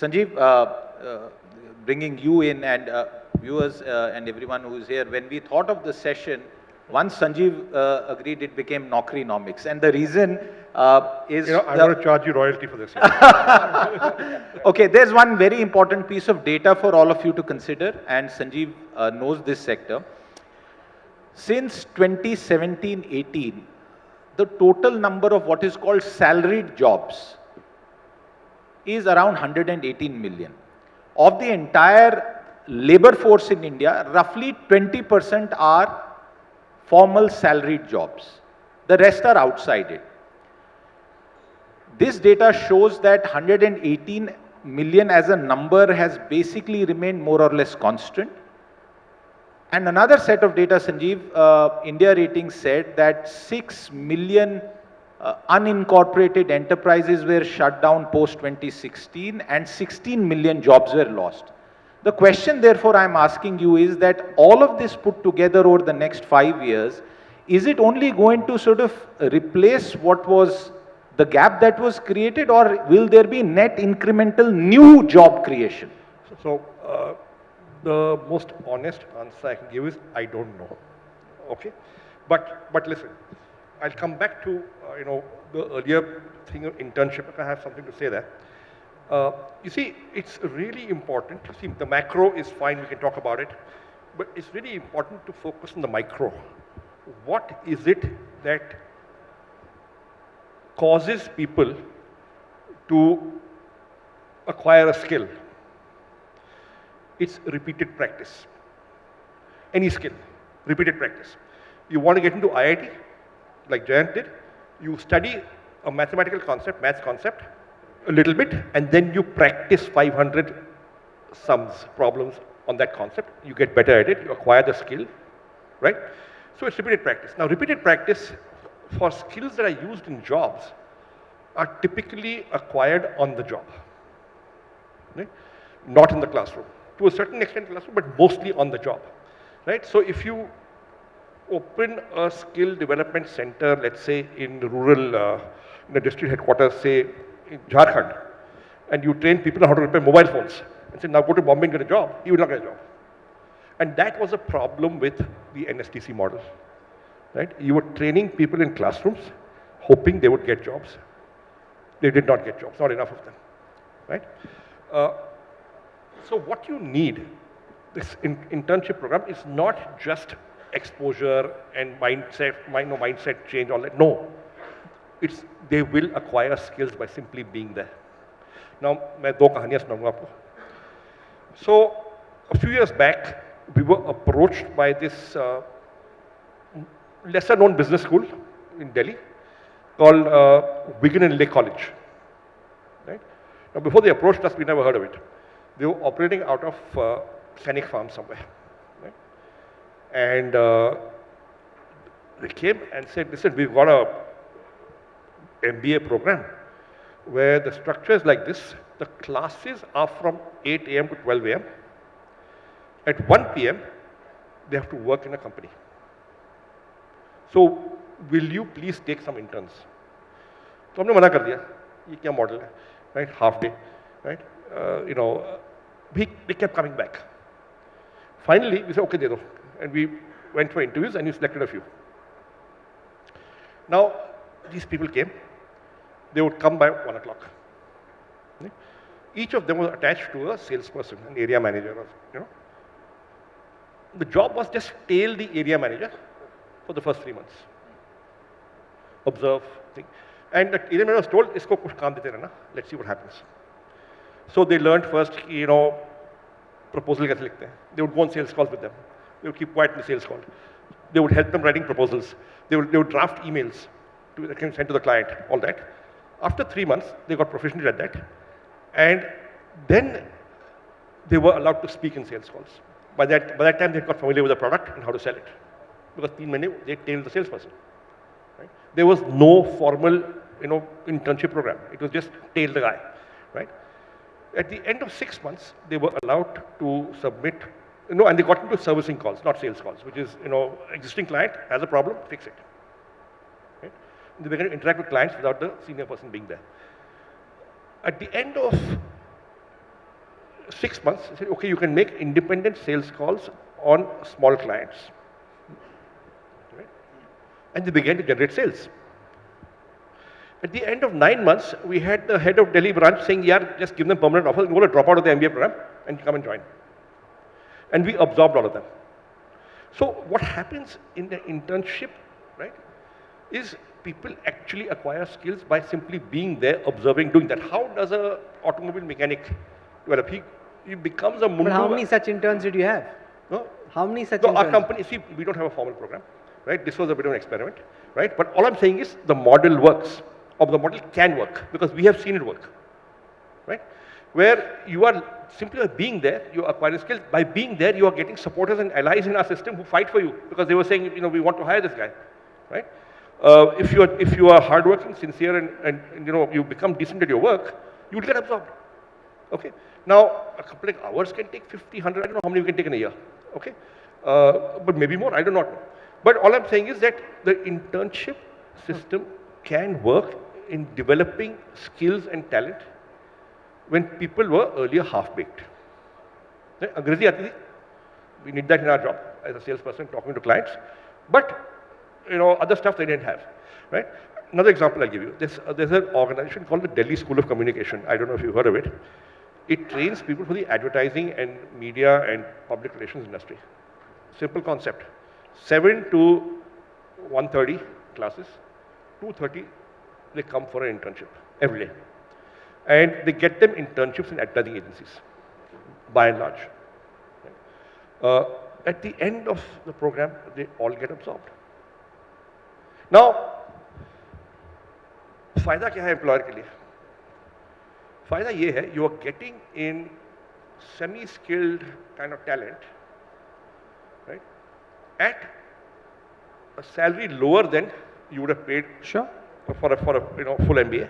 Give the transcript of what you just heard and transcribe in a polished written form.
Sanjeev, bringing you in and viewers and everyone who is here, when we thought of the session, once Sanjeev agreed, it became Naukrinomics. And the reason is... I'm going to charge you royalty for this. Okay, there's one very important piece of data for all of you to consider, and Sanjeev knows this sector. Since 2017-18, the total number of what is called salaried jobs is around 118 million. Of the entire labor force in India, roughly 20% are formal salaried jobs. The rest are outside it. This data shows that 118 million as a number has basically remained more or less constant. And another set of data, Sanjeev, India Ratings said that 6 million unincorporated enterprises were shut down post 2016 and 16 million jobs were lost. The question therefore I am asking you is that all of this put together over the next 5 years, is it only going to sort of replace what was the gap that was created, or will there be net incremental new job creation? So the most honest answer I can give is I don't know. Okay, but listen, I'll come back to the earlier thing of internship. I have something to say there. You see, it's really important. See, the macro is fine, we can talk about it, but it's really important to focus on the micro. What is it that causes people to acquire a skill? It's repeated practice. Any skill, repeated practice. You want to get into IIT, like Jayant did, you study a mathematical concept, maths concept, a little bit, and then you practice 500 sums, problems on that concept. You get better at it, you acquire the skill, right? So it's repeated practice. Now, repeated practice for skills that are used in jobs are typically acquired on the job, right? Not in the classroom. To a certain extent classroom, but mostly on the job, right? So if you open a skill development center, let's say in rural, in a district headquarters, say in Jharkhand, and you train people on how to repair mobile phones, and say, now go to Bombay and get a job, you will not get a job. And that was a problem with the NSTC model, right? You were training people in classrooms, hoping they would get jobs. They did not get jobs, not enough of them, right? So what you need, this internship program, is not just exposure and mindset change, all that. No, they will acquire skills by simply being there. Now, मैं दो कहानियाँ सुनाऊंगा आपको. So a few years back, we were approached by this lesser-known business school in Delhi called Wigan and Lake College. Right? Now, before they approached us, we never heard of it. They were operating out of Scenic Farm somewhere. Right? And they came and said, listen, we've got a MBA program where the structure is like this. The classes are from 8 a.m. to 12 a.m. At 1 p.m., they have to work in a company. So, will you please take some interns? So, हमने मना कर दिया. ये क्या model है? Right? Half day. Right? They kept coming back. Finally, we said, okay, de do. And we went for interviews and we selected a few. Now, these people came. They would come by 1 o'clock. Each of them was attached to a salesperson, an area manager. The job was just tail the area manager for the first 3 months. Observe, think. And the area manager was told, isko kuch kaam dete rehna, let's see what happens. So they learned first, proposal kaise likhte hain. They would go on sales calls with them. They would keep quiet in the sales call. They would help them writing proposals. They would draft emails that can send to the client, all that. After 3 months, they got proficient at that. And then they were allowed to speak in sales calls. By that time, they got familiar with the product and how to sell it. Because 3 months, they tailed the salesperson. Right? There was no formal, internship program. It was just tail the guy, right? At the end of 6 months, they were allowed to submit, and they got into servicing calls, not sales calls, which is, existing client has a problem, fix it. Right? They began to interact with clients without the senior person being there. At the end of 6 months, they said, okay, you can make independent sales calls on small clients. Right? And they began to generate sales. At the end of 9 months, we had the head of Delhi branch saying, yeah, just give them permanent offers, you're going to drop out of the MBA program and come and join. And we absorbed all of them. So what happens in the internship, right, is people actually acquire skills by simply being there, observing, doing that. How does a automobile mechanic develop? He becomes a mundu. But how many such interns did you have? No? How many such No, interns? our company, see, we don't have a formal program, right? This was a bit of an experiment, right? But all I'm saying is the model works, or the model can work, because we have seen it work, right? Where you are simply by being there, you are acquiring skills. By being there, you are getting supporters and allies in our system who fight for you, because they were saying, you know, we want to hire this guy, right? If you are hardworking, sincere, and you know, you become decent at your work, you will get absorbed. Okay. Now, a couple of hours can take 50, 100, I don't know how many we can take in a year. Okay. But maybe more, I do not know. But all I'm saying is that the internship system can work in developing skills and talent when people were earlier half-baked. Angrezi aati thi. We need that in our job as a salesperson talking to clients. But you know, other stuff they didn't have, right? Another example I'll give you. There's an organization called the Delhi School of Communication. I don't know if you've heard of it. It trains people for the advertising and media and public relations industry. Simple concept. 7 to 1:30 classes, 2:30 they come for an internship every day. And they get them internships in advertising agencies, by and large. At the end of the program, they all get absorbed. Now, फायदा क्या है employer के लिए? फायदा ये है, you are getting in semi-skilled kind of talent, right, at a salary lower than you would have paid Sure. for a full MBA.